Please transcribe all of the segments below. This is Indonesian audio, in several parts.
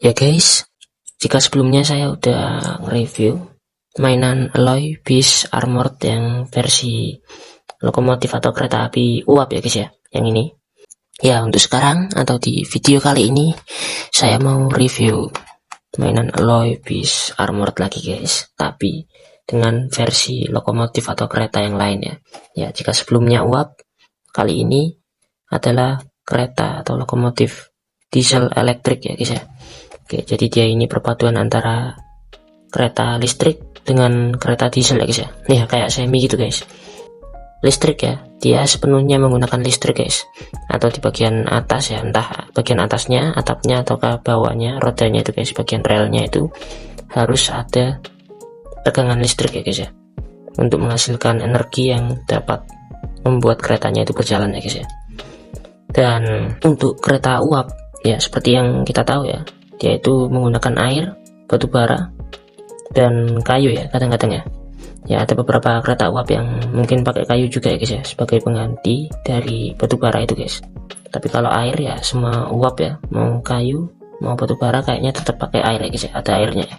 Ya guys, jika sebelumnya saya udah nge-review mainan Alloy Beast Armored yang versi lokomotif atau kereta api uap ya guys ya, yang ini. Ya untuk sekarang atau di video kali ini saya mau review mainan Alloy Beast Armored lagi guys, tapi dengan versi lokomotif atau kereta yang lain ya. Ya jika sebelumnya uap, kali ini adalah kereta atau lokomotif diesel elektrik ya guys ya. Oke, jadi dia ini perpaduan antara kereta listrik dengan kereta diesel ya guys ya. Nih kayak semi gitu guys. Listrik ya, dia sepenuhnya menggunakan listrik guys. Atau di bagian atas ya, entah bagian atasnya, atapnya ataukah bawahnya, rodanya itu guys, bagian relnya itu harus ada tegangan listrik ya guys ya. Untuk menghasilkan energi yang dapat membuat keretanya itu berjalan ya guys ya. Dan untuk kereta uap ya seperti yang kita tahu ya, dia itu menggunakan air, batu bara, dan kayu ya kadang-kadang ya. Ya ada beberapa kereta uap yang mungkin pakai kayu juga ya guys ya, sebagai pengganti dari batu bara itu guys. Tapi kalau air ya semua uap ya, mau kayu mau batu bara kayaknya tetap pakai air ya guys ya, ada airnya ya.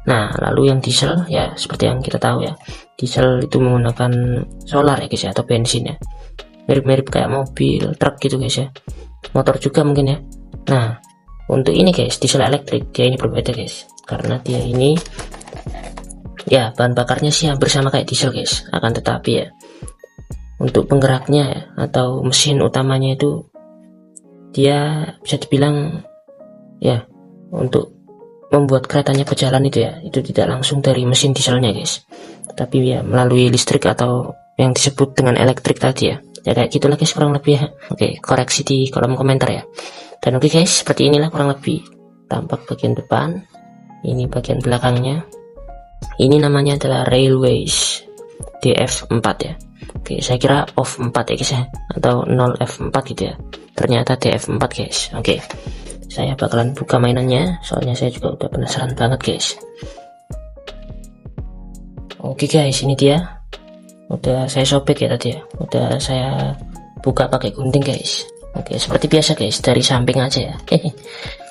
Nah lalu yang diesel ya seperti yang kita tahu ya, diesel itu menggunakan solar ya guys ya, atau bensin ya, mirip-mirip kayak mobil, truk gitu guys ya, motor juga mungkin ya. Nah untuk ini guys, diesel elektrik dia ini berbeda guys, karena dia ini ya bahan bakarnya sih hampir sama kayak diesel guys, akan tetapi ya untuk penggeraknya ya, atau mesin utamanya itu dia bisa dibilang ya untuk membuat keretanya berjalan itu ya, itu tidak langsung dari mesin dieselnya guys, tapi ya melalui listrik atau yang disebut dengan elektrik tadi ya. Ya kayak gitulah guys kurang lebih ya. Oke, koreksi di kolom komentar ya. Dan oke guys, seperti inilah kurang lebih tampak bagian depan. Ini bagian belakangnya. Ini namanya adalah Railways DF4 ya. Oke, saya kira off 4 ya guys ya, atau 0F4 gitu ya. Ternyata DF4 guys. Oke, saya bakalan buka mainannya, soalnya saya juga udah penasaran banget guys. Oke guys, ini dia. Udah saya sobek ya tadi ya, udah saya buka pakai gunting guys. Oke, seperti biasa guys, dari samping aja ya.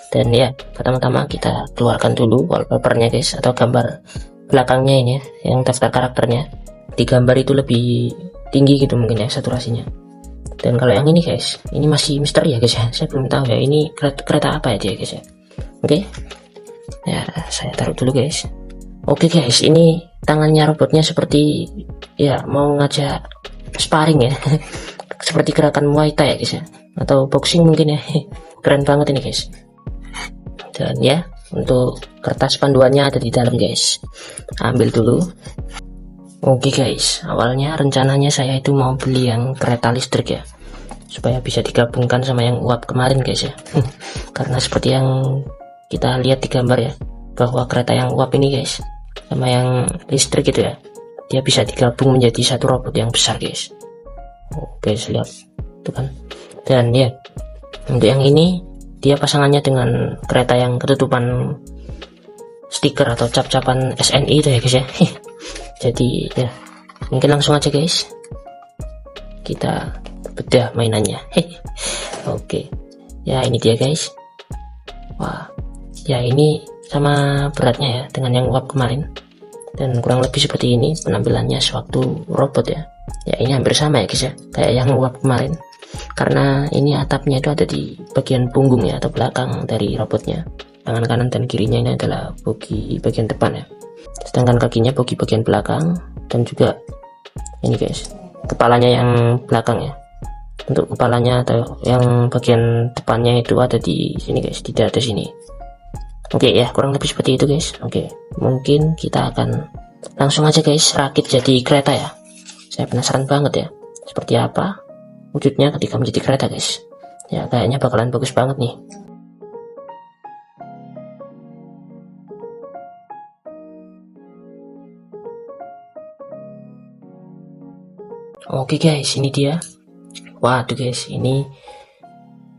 Dan ya pertama-tama kita keluarkan dulu wallpapernya guys, atau gambar belakangnya ini ya, yang daftar karakternya. Di gambar itu lebih tinggi gitu mungkin ya saturasinya. Dan kalau yang ini guys, ini masih misteri ya guys ya, saya belum tahu ya ini kereta apa ya dia guys ya. Oke, ya saya taruh dulu guys. Oke guys, ini tangannya robotnya seperti ya mau ngajak sparring ya. Seperti gerakan Muay Thai ya guys ya, atau boxing mungkin ya. Keren banget ini guys. Dan ya untuk kertas panduannya ada di dalam guys, ambil dulu. Oke guys, awalnya rencananya saya itu mau beli yang kereta listrik ya, supaya bisa digabungkan sama yang uap kemarin guys ya. Karena seperti yang kita lihat di gambar ya, bahwa kereta yang uap ini guys sama yang listrik gitu ya, dia bisa digabung menjadi satu robot yang besar guys. Oke guys, lihat itu kan. Dan ya untuk yang ini dia pasangannya dengan kereta yang ketutupan stiker atau cap-capan SNI itu ya guys ya. Jadi ya mungkin langsung aja guys kita bedah mainannya. Oke, ya ini dia guys. Wah ya ini sama beratnya ya dengan yang uap kemarin, dan kurang lebih seperti ini penampilannya sewaktu robot ya. Ya ini hampir sama ya guys ya, kayak yang uap kemarin, karena ini atapnya itu ada di bagian punggung ya, atau belakang dari robotnya. Tangan kanan dan kirinya ini adalah bogi bagian depan ya, sedangkan kakinya bogi bagian belakang, dan juga ini guys kepalanya yang belakang ya. Untuk kepalanya atau yang bagian depannya itu ada di sini guys, di dada sini. Oke ya kurang lebih seperti itu guys. Oke, mungkin kita akan langsung aja guys rakit jadi kereta ya. Saya penasaran banget ya seperti apa wujudnya ketika menjadi kereta guys. Ya kayaknya bakalan bagus banget nih. Oke guys, ini dia. Waduh guys, ini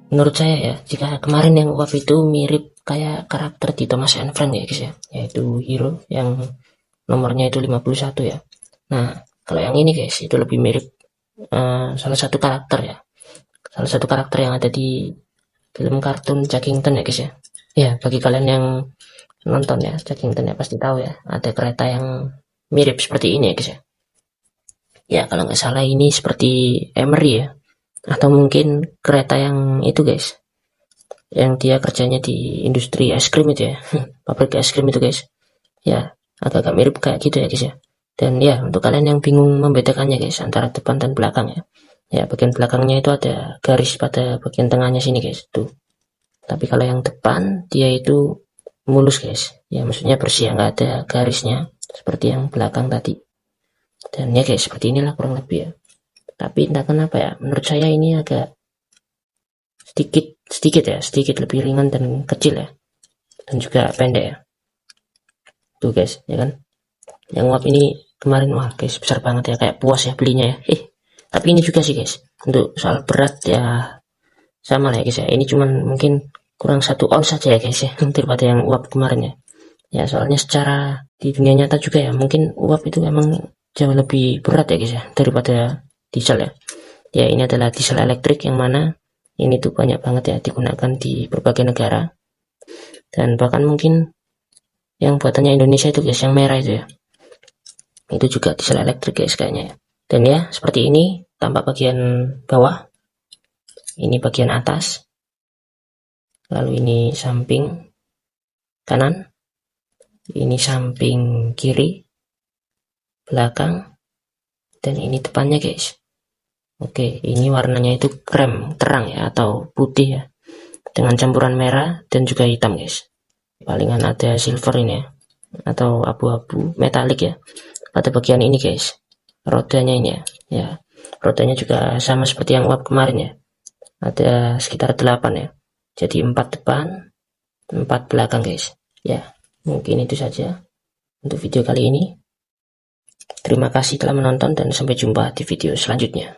menurut saya ya, jika kemarin yang uap itu mirip kayak karakter di Thomas and Friends ya guys ya, yaitu hero yang nomornya itu 51 ya. Nah kalau yang ini guys itu lebih mirip salah satu karakter ya, salah satu karakter yang ada di film kartun Chuckington ya guys ya, Ya, bagi kalian yang nonton ya Cakington ya pasti tahu ya, ada kereta yang mirip seperti ini ya guys ya. Ya kalau nggak salah ini seperti Emery ya, atau mungkin kereta yang itu guys, yang dia kerjanya di industri es krim itu ya, pabrik es krim itu guys. Ya, agak-agak mirip kayak gitu ya guys ya. Dan ya, untuk kalian yang bingung membedakannya guys antara depan dan belakang ya. Ya, bagian belakangnya itu ada garis pada bagian tengahnya sini guys. Tuh. Tapi kalau yang depan dia itu mulus guys. Ya, maksudnya bersih, nggak ada garisnya seperti yang belakang tadi. Dan ya guys, seperti inilah kurang lebih ya. Tapi entah kenapa ya, menurut saya ini agak sedikit lebih ringan dan kecil ya. Dan juga pendek ya. Tuh guys, ya kan? Yang uap ini kemarin wah guys besar banget ya, kayak puas ya belinya ya. Tapi ini juga sih guys, untuk soal berat ya sama lah ya guys ya. Ini cuman mungkin kurang 1 ons saja ya guys ya daripada yang uap kemarin ya. Ya soalnya secara di dunia nyata juga ya, mungkin uap itu emang jauh lebih berat ya guys ya daripada diesel ya. Ya ini adalah diesel elektrik yang mana ini tuh banyak banget ya digunakan di berbagai negara. Dan bahkan mungkin yang buatannya Indonesia itu guys, yang merah itu ya, itu juga diesel elektrik guys kayaknya ya. Dan ya seperti ini tampak bagian bawah, ini bagian atas, lalu ini samping kanan, ini samping kiri, belakang, dan ini depannya guys. Oke, ini warnanya itu krem terang ya, atau putih ya, dengan campuran merah dan juga hitam guys. Palingan ada silver ini ya, atau abu-abu metalik ya pada bagian ini guys. Rodanya ini ya, rodanya juga sama seperti yang uap kemarin ya, ada sekitar 8 ya, jadi 4 depan 4 belakang guys. Ya mungkin itu saja untuk video kali ini. Terima kasih telah menonton dan sampai jumpa di video selanjutnya.